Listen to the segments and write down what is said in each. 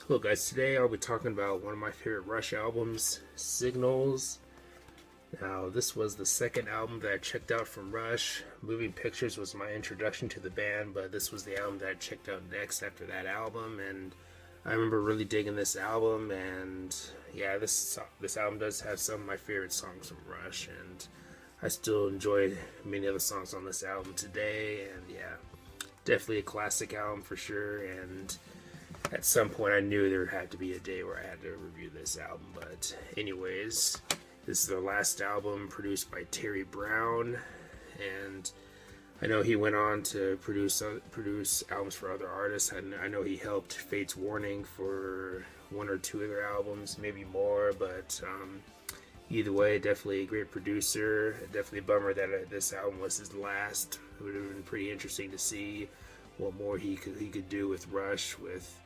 Hello guys, today I'll be talking about one of my favorite Rush albums, Signals. Now, this was the second album that I checked out from Rush. Moving Pictures was my introduction to the band, but this was the album that I checked out next after that album, and I remember really digging this album, and yeah, this album does have some of my favorite songs from Rush, and I still enjoy many other songs on this album today, and yeah, definitely a classic album for sure, and at some point I knew there had to be a day where I had to review this album. But anyways, this is their last album produced by Terry Brown, and I know he went on to produce albums for other artists. I know he helped Fate's Warning for one or two of their albums, maybe more, but either way, definitely a great producer. Definitely a bummer that this album was his last. It would have been pretty interesting to see what more he could do with Rush, with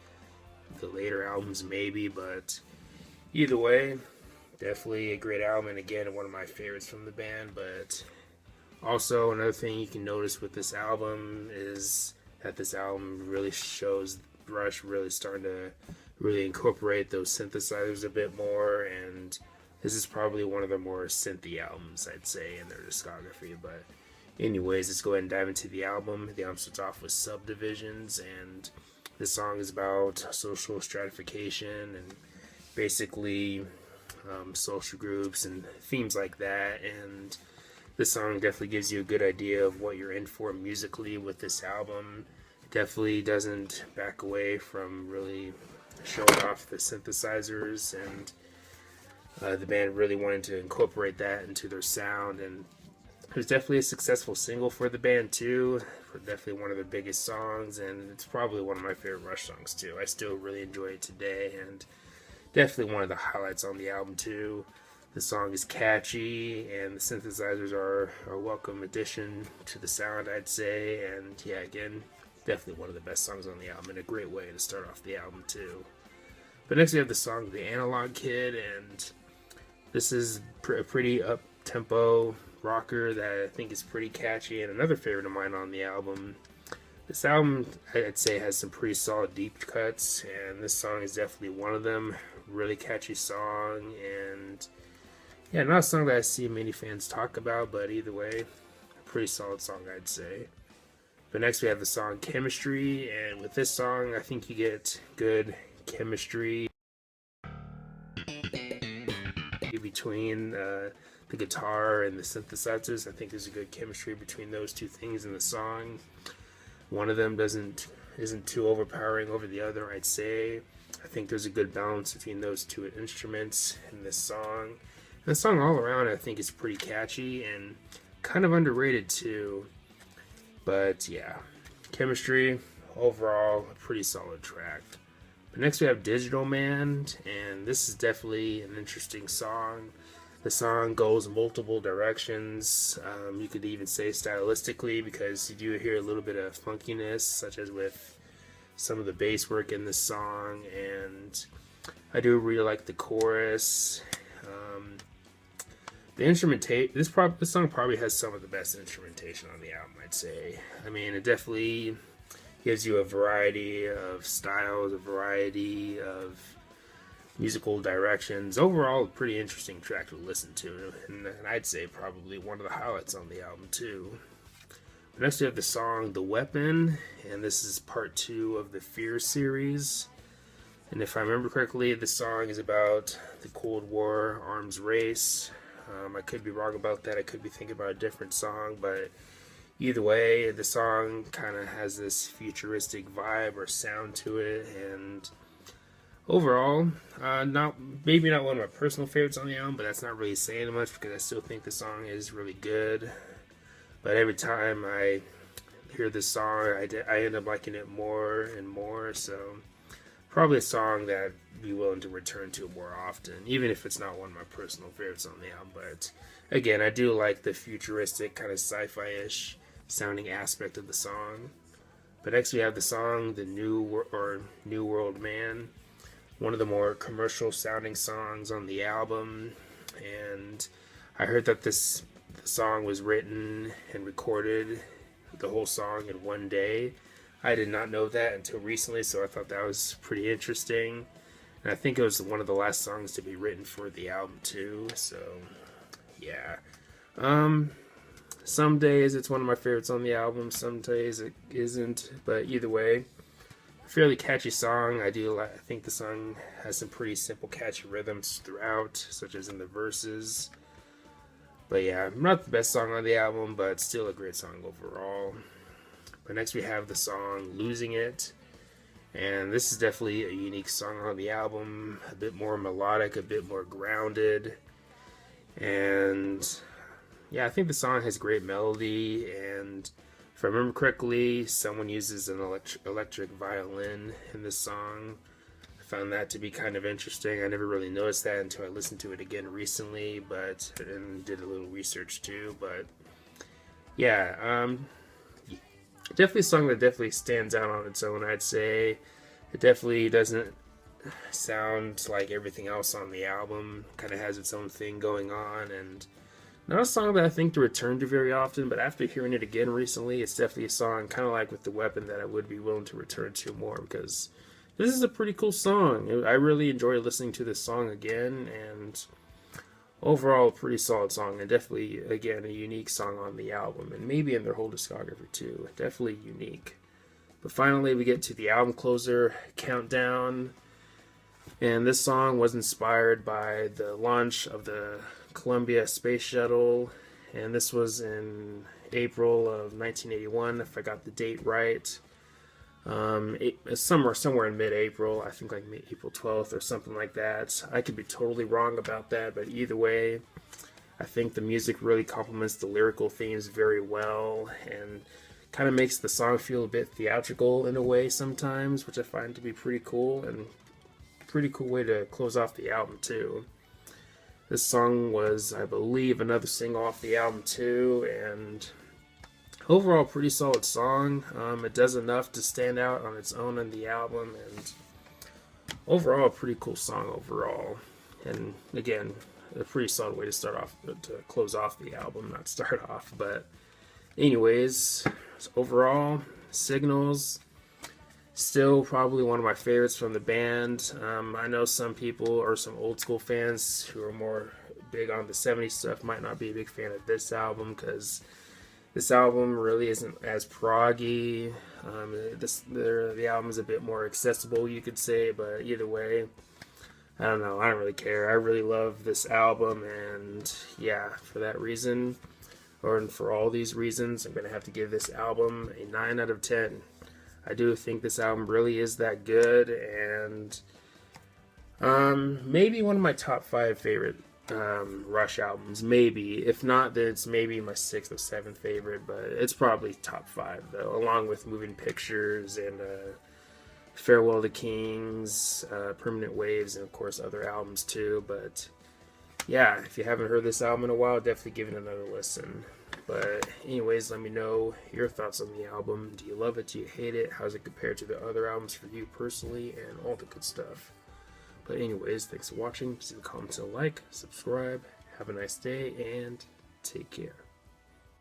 the later albums maybe, but either way, definitely a great album, and again, one of my favorites from the band. But also, another thing you can notice with this album is that this album really shows Rush really starting to really incorporate those synthesizers a bit more, and this is probably one of the more synthy albums, I'd say, in their discography. But anyways, let's go ahead and dive into the album. The album starts off with Subdivisions, and this song is about social stratification and basically social groups and themes like that. And this song definitely gives you a good idea of what you're in for musically with this album. It definitely doesn't back away from really showing off the synthesizers, and the band really wanted to incorporate that into their sound. And it was definitely a successful single for the band too. Definitely one of their biggest songs, and it's probably one of my favorite Rush songs too. I still really enjoy it today, and definitely one of the highlights on the album too. The song is catchy, and the synthesizers are a welcome addition to the sound, I'd say. And yeah, again, definitely one of the best songs on the album, and a great way to start off the album too. But next we have the song The Analog Kid, and this is a pretty up-tempo rocker that I think is pretty catchy, and another favorite of mine on the album. This album, I'd say, has some pretty solid deep cuts, and this song is definitely one of them. Really catchy song, and yeah, not a song that I see many fans talk about, but either way, a pretty solid song, I'd say. But next we have the song Chemistry, and with this song, I think you get good chemistry between the guitar and the synthesizers. I think there's a good chemistry between those two things in the song. One of them isn't too overpowering over the other, I'd say. I think there's a good balance between those two instruments in this song. And the song all around, I think, is pretty catchy and kind of underrated too. But yeah, Chemistry, overall, a pretty solid track. But next we have Digital Man, and this is definitely an interesting song. The song goes multiple directions. You could even say stylistically, because you do hear a little bit of funkiness, such as with some of the bass work in this song, and I do really like the chorus. The instrumentation, this song probably has some of the best instrumentation on the album, I'd say. I mean, it definitely gives you a variety of styles, a variety of musical directions. Overall, a pretty interesting track to listen to, and I'd say probably one of the highlights on the album too. But next we have the song The Weapon, and this is part 2 of the Fear series. And if I remember correctly, the song is about the Cold War arms race. I could be wrong about that. I could be thinking about a different song, but either way, the song kind of has this futuristic vibe or sound to it, and overall, maybe not one of my personal favorites on the album, but that's not really saying much because I still think the song is really good. But every time I hear this song, I end up liking it more and more. So probably a song that I'd be willing to return to more often, even if it's not one of my personal favorites on the album. But again, I do like the futuristic kind of sci-fi-ish sounding aspect of the song. But next we have the song The New World Man, one of the more commercial sounding songs on the album. And I heard that the song was written and recorded, the whole song, in one day. I did not know that until recently, so I thought that was pretty interesting. And I think it was one of the last songs to be written for the album too. So yeah. Some days it's one of my favorites on the album, some days it isn't, but either way, fairly catchy song. I think the song has some pretty simple catchy rhythms throughout, such as in the verses. But yeah, not the best song on the album, but still a great song overall. But next we have the song Losing It. And this is definitely a unique song on the album. A bit more melodic, a bit more grounded. And yeah, I think the song has great melody. And if I remember correctly, someone uses an electric violin in this song. I found that to be kind of interesting. I never really noticed that until I listened to it again recently, and did a little research too. But yeah, definitely a song that definitely stands out on its own, I'd say. It definitely doesn't sound like everything else on the album. Kind of has its own thing going on, and not a song that I think to return to very often, but after hearing it again recently, it's definitely a song, kind of like with The Weapon, that I would be willing to return to more, because this is a pretty cool song. I really enjoy listening to this song again, and overall, a pretty solid song, and definitely, again, a unique song on the album, and maybe in their whole discography too. Definitely unique. But finally, we get to the album closer, Countdown, and this song was inspired by the launch of the Columbia Space Shuttle, and this was in April of 1981, if I got the date right. Somewhere in mid-April, I think like April 12th or something like that. I could be totally wrong about that, but either way, I think the music really complements the lyrical themes very well, and kind of makes the song feel a bit theatrical in a way sometimes, which I find to be pretty cool, and pretty cool way to close off the album too. This song was, I believe, another single off the album too, and overall pretty solid song. It does enough to stand out on its own on the album, and overall a pretty cool song overall. And again, a pretty solid way to close off the album, not start off. But anyways, overall, Signals, still probably one of my favorites from the band. I know some people, or some old school fans who are more big on the 70s stuff, might not be a big fan of this album, because this album really isn't as proggy. The album is a bit more accessible, you could say, but either way, I don't know. I don't really care. I really love this album, and yeah, for that reason, and for all these reasons, I'm going to have to give this album a 9 out of 10. I do think this album really is that good, and maybe one of my top 5 favorite Rush albums. Maybe. If not, then it's maybe my 6th or 7th favorite, but it's probably top 5, though, along with Moving Pictures and Farewell to Kings, Permanent Waves, and of course other albums too. But yeah, if you haven't heard this album in a while, definitely give it another listen. But anyways, let me know your thoughts on the album. Do you love it? Do you hate it? How's it compared to the other albums for you personally, and all the good stuff. But anyways, thanks for watching. Leave a comment and a like, subscribe. Have a nice day, and take care.